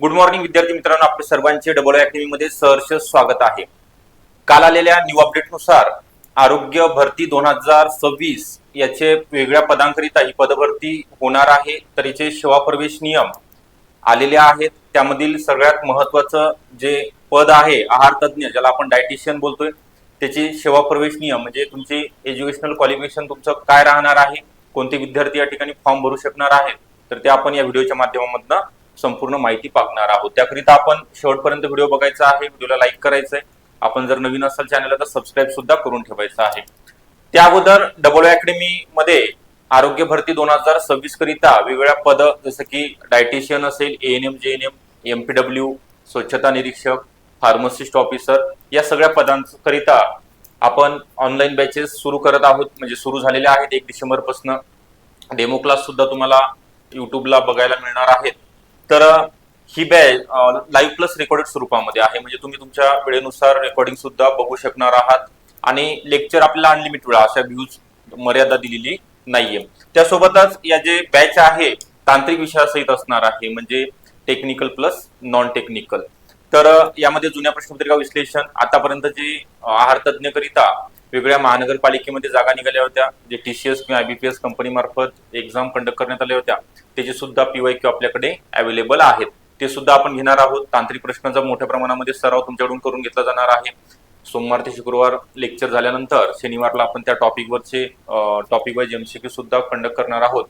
Good morning विद्यार्थी मित्रांनो, आपल्या सर्वांचे डबल अकॅडमी मध्ये सहर्ष स्वागत आहे। काल आलेल्या न्यू अपडेटनुसार आरोग्य भरती 2026 याचे वेगळ्या पदांकरिता ही पदभरती होणार आहे। तर याचे सेवा प्रवेश नियम आलेले आहेत। त्यामधील सगळ्यात महत्त्वाचं जे पद आहे आहार तज्ञ, ज्याला आपण डायटिशियन बोलतोय, त्याची सेवा प्रवेश नियम म्हणजे तुमची एज्युकेशनल क्वालिफिकेशन तुमचं काय राहणार आहे, कोणते विद्यार्थी या ठिकाणी फॉर्म भरू शकणार आहेत, तर ते आपण या व्हिडिओच्या माध्यमातून संपूर्ण माहिती पाहणार आहोत। त्याकरिता आपण शेवटपर्यंत व्हिडिओ बघायचा आहे, व्हिडिओला लाईक करायचं आहे, आपण जर नवीन असाल चॅनलला तर सबस्क्राईब सुद्धा करून ठेवायचं आहे। त्या अगोदर डबल अकॅडमी मध्ये आरोग्य भरती 2026 करिता वेगवेगळ्या पद जसं की डायटिशियन असेल, एएनएम, जेएनएम, एमपीडब्ल्यू, स्वच्छता निरीक्षक, फार्मासिस्ट ऑफिसर, या सगळ्या पदांकरिता आपण ऑनलाईन बॅचेस सुरू करत आहोत। म्हणजे सुरू झालेले आहेत 1 डिसेंबर पासून। डेमो क्लास सुद्धा तुम्हाला युट्यूबला बघायला मिळणार आहेत। तर ही बॅच लाईव्ह प्लस रेकॉर्डेड स्वरूपामध्ये आहे, म्हणजे तुम्ही तुमच्या वेळेनुसार रेकॉर्डिंग सुद्धा बघू शकणार आहात। आणि लेक्चर आपल्याला अनलिमिटेड वेळा, अशा व्ह्यूज मर्यादा दिलेली नाहीये। त्यासोबतच या जे बॅच आहे तांत्रिक विषयासहित असणार आहे, म्हणजे टेक्निकल प्लस नॉन टेक्निकल। तर यामध्ये जुन्या प्रश्नपत्रिका विश्लेषण, आतापर्यंत जे आहार तज्ञ करिता वेगळ्या महानगरपालिकेमध्ये जागा निघाल्या होत्या, जे टीसीएस किंवा आयबीपीएस कंपनी मार्फत एक्झाम कंडक्ट करण्यात आल्या होत्या, त्याचे सुद्धा पीवायक्यू आपल्याकडे अवेलेबल आहेत, ते सुद्धा आपण घेणार आहोत। तांत्रिक प्रश्नांचा मोठ्या प्रमाणामध्ये सराव तुमच्याकडून करून घेतला जाणार आहे। सोमवार ते शुक्रवार लेक्चर झाल्यानंतर शनिवारला आपण त्या टॉपिकवरचे टॉपिक वाईज एमसीक्यू सुद्धा कंडक्ट करणार आहोत।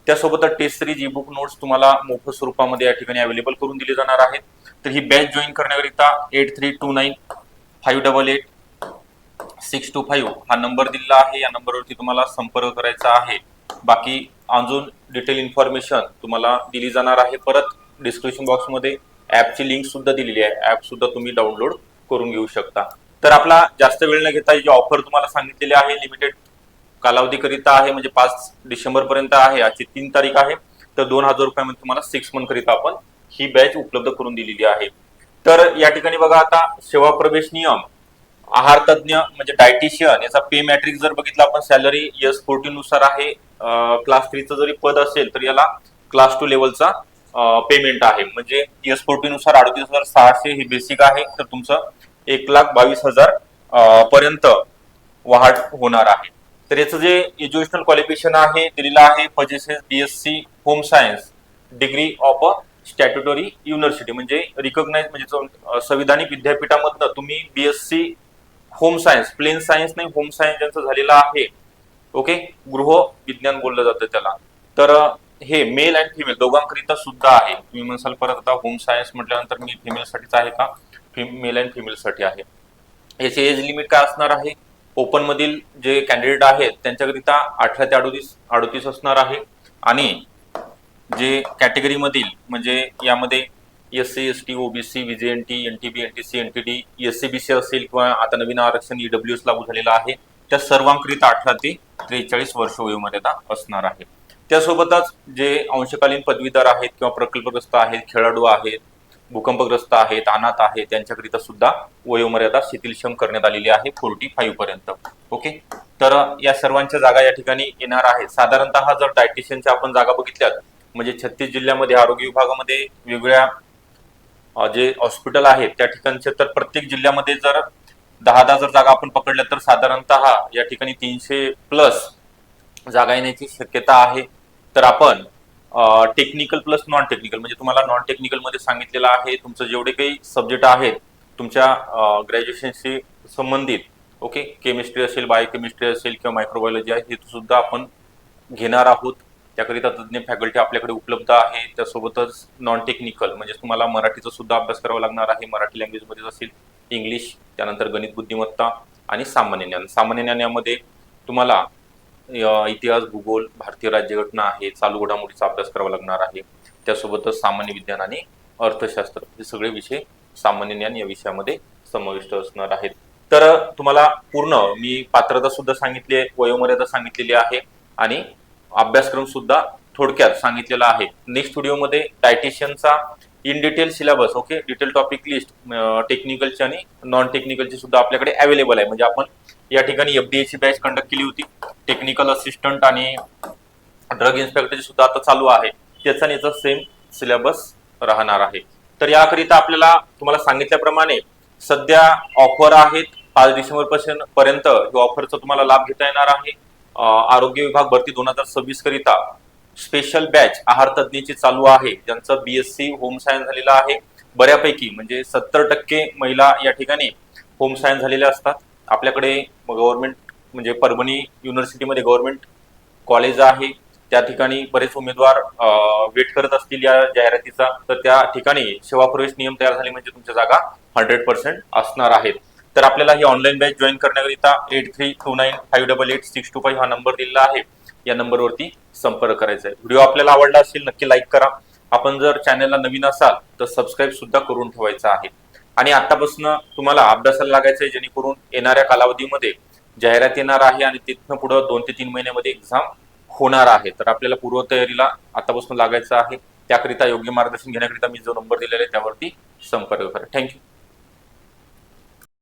त्यासोबतच test series e book notes तुम्हाला मोफत स्वरूपामध्ये या ठिकाणी अवेलेबल करून दिले जाणार आहेत। तर ही बॅच जॉईन करण्याकरिता 8329588625 हा नंबर दिलेला आहे, या नंबरवरती तुम्हाला संपर्क करायचा आहे। बाकी अजून डिटेल इन्फॉर्मेशन तुम्हाला दिली जाणार आहे। परत डिस्क्रिप्शन बॉक्समध्ये ऍपची लिंक सुद्धा दिलेली आहे, ऍप सुद्धा तुम्ही डाउनलोड करून घेऊ शकता। तर आपला जास्त वेळ न घेता जी ऑफर तुम्हाला सांगितलेली आहे लिमिटेड कालावधीकरिता आहे, म्हणजे 5 डिसेंबर पर्यंत आहे, आजची 3 तारीख आहे। तर 2000 रुपयामध्ये तुम्हाला 6 मंथ करिता आपण ही बॅच उपलब्ध करून दिलेली आहे। तर या ठिकाणी बघा, आता सेवा प्रवेश नियम, आहार तज्ञ म्हणजे डायटिशियन, याचा पे मॅट्रिक्स जर बघितला आपण, सॅलरी S14 नुसार आहे। क्लास 3चं जरी पद असेल तर याला क्लास 2 लेवलचा पेमेंट आहे, म्हणजे S14 नुसार 38,600 ही बेसिक आहे। तर तुमचं 1,22,000 पर्यंत वाढ होणार आहे। तर याचं जे एज्युकेशनल क्वालिफिकेशन आहे दिलेलं आहे, possesses BSc home science degree of a statutory university, म्हणजे रिकॉग्नाइज, म्हणजे संविधानिक विद्यापीठामधनं तुम्ही BSc home science, plain science नाही, होम सायन्स ज्यांचं झालेलं आहे, ओके, गृह विज्ञान बोललं जातं त्याला, तर हे मेल अँड फिमेल दोघांकरिता सुद्धा आहे। तुम्ही म्हणसाल परत आता होम सायन्स म्हटल्यानंतर मी फिमेल साठीच आहे का? मेल अँड फिमेल साठी आहे। याची एज लिमिट काय असणार आहे? ओपन मधील जे कॅन्डिडेट आहेत त्यांच्याकरिता 18 ते 38 असणार आहे, आणि जे कॅटेगरी मधील, म्हणजे यामध्ये SC ST OBC VJNT NTB NTC NTD SCBC असेल, किंवा आता नवीन आरक्षण EWS लागू झालेलं आहे, त्या सर्वांकरिता 18 ते 43 वर्ष वयोमर्यादा असणार आहे। त्यासोबतच जे अंशकालीन पदवीधर आहेत किंवा प्रकल्पग्रस्त आहेत, खेळाडू आहेत, भूकंपग्रस्त आहेत, अनाथ आहेत, त्यांच्याकरिता सुद्धा वयोमर्यादा शिथिलक्षम करण्यात आलेली आहे 45 पर्यंत, ओके। तर या सर्वांच्या जागा या ठिकाणी येणार आहेत। साधारणतः जर डायटिशियनच्या आपण जागा बघितल्यात, म्हणजे 36 जिल्ह्यामध्ये आरोग्य विभागामध्ये वेगवेगळ्या जे हॉस्पिटल आहेत त्या ठिकाणचे, तर प्रत्येक जिल्ह्यामध्ये जर 10 जर जागा आपण पकडल्या तर साधारणतः या ठिकाणी 300 प्लस जागा येण्याची शक्यता आहे। तर आपण टेक्निकल प्लस नॉन टेक्निकल, म्हणजे तुम्हाला नॉन टेक्निकल मध्ये सांगितलेलं आहे तुमचं जेवढे काही सब्जेक्ट आहेत तुमच्या ग्रॅज्युएशनशी संबंधित, ओके, केमिस्ट्री असेल, बायोकेमिस्ट्री असेल किंवा मायक्रोबायोलॉजी आहे, हे सुद्धा आपण घेणार आहोत। त्याकरिता तज्ज्ञ फॅकल्टी आपल्याकडे उपलब्ध आहे। त्यासोबतच नॉन टेक्निकल म्हणजे तुम्हाला मराठीचा सुद्धा अभ्यास करावा लागणार आहे, मराठी लँग्वेज मध्ये असेल, इंग्लिश, त्यानंतर गणित बुद्धिमत्ता आणि सामान्य ज्ञान। सामान्य ज्ञानामध्ये तुम्हाला इतिहास, भूगोल, भारतीय राज्यघटना आहे, चालू घडामोडीचा अभ्यास करावा लागणार आहे। त्यासोबतच सामान्य विज्ञान आणि अर्थशास्त्र हे सगळे विषय सामान्य ज्ञान या विषयामध्ये समाविष्ट असणार आहेत। तर तुम्हाला पूर्ण मी पात्रता सुद्धा सांगितली आहे, वयोमर्यादा सांगितलेली आहे, आणि अभ्यासक्रम सुद्धा थोडक्यात सांगितलेला आहे। नेक्स्ट व्हिडिओमध्ये डायटिशियनचा in detail syllabus, okay, detail topic list टेक्निकलची आणि नॉन टेक्निकलची सुद्धा आपल्याकडे अवेलेबल आहे। म्हणजे आपण या ठिकाणी FDA ची बॅच कंडक्ट केली होती, टेक्निकल असिस्टंट आणि ड्रग इन्स्पेक्टरची सुद्धा आता चालू आहे, त्याचा सेम सिलेबस राहणार आहे। तर याकरिता आपल्याला तुम्हाला सांगितल्याप्रमाणे सध्या ऑफर आहेत 5 डिसेंबर पर्यंत ही ऑफरचा तुम्हाला लाभ घेता येणार आहे. आरोग्य विभाग भरती 2026 करिता स्पेशल बॅच आहार तज्ञची चालू आहे, ज्यांचं BSc होम सायन्स झालेलं आहे. बऱ्यापैकी म्हणजे 70% महिला या ठिकाणी होम सायन्स झालेल्या असतात. आपल्याकडे गव्हर्नमेंट म्हणजे परभणी युनिव्हर्सिटीमध्ये गव्हर्नमेंट कॉलेज आहे, त्या ठिकाणी बरेच उमेदवार वेट करत असतील या जाहिरातीचा. तर त्या ठिकाणी सेवा प्रवेश नियम तयार झाले म्हणजे तुमच्या जागा 100% असणार आहेत. तर आपल्याला ही ऑनलाईन बॅच जॉईन करण्याकरिता 8329588625 हा नंबर दिलेला आहे, या नंबरवरती संपर्क करायचा आहे. व्हिडिओ आपल्याला आवडला असेल नक्की लाईक करा. आपण जर चॅनलला नवीन असाल तर सबस्क्राईब सुद्धा करून ठेवायचं आहे. आणि आतापासून तुम्हाला अभ्यासाला लागायचं आहे, जेणेकरून येणाऱ्या कालावधीमध्ये जाहिरात येणार आहे आणि तिथनं पुढे 2 ते 3 महिन्यामध्ये एक्झाम होणार आहे. तर आपल्याला पूर्वतयारीला आतापासून लागायचं आहे. त्याकरिता योग्य मार्गदर्शन घेण्याकरिता मी जो नंबर दिलेला आहे त्यावरती संपर्क करा. थँक्यू.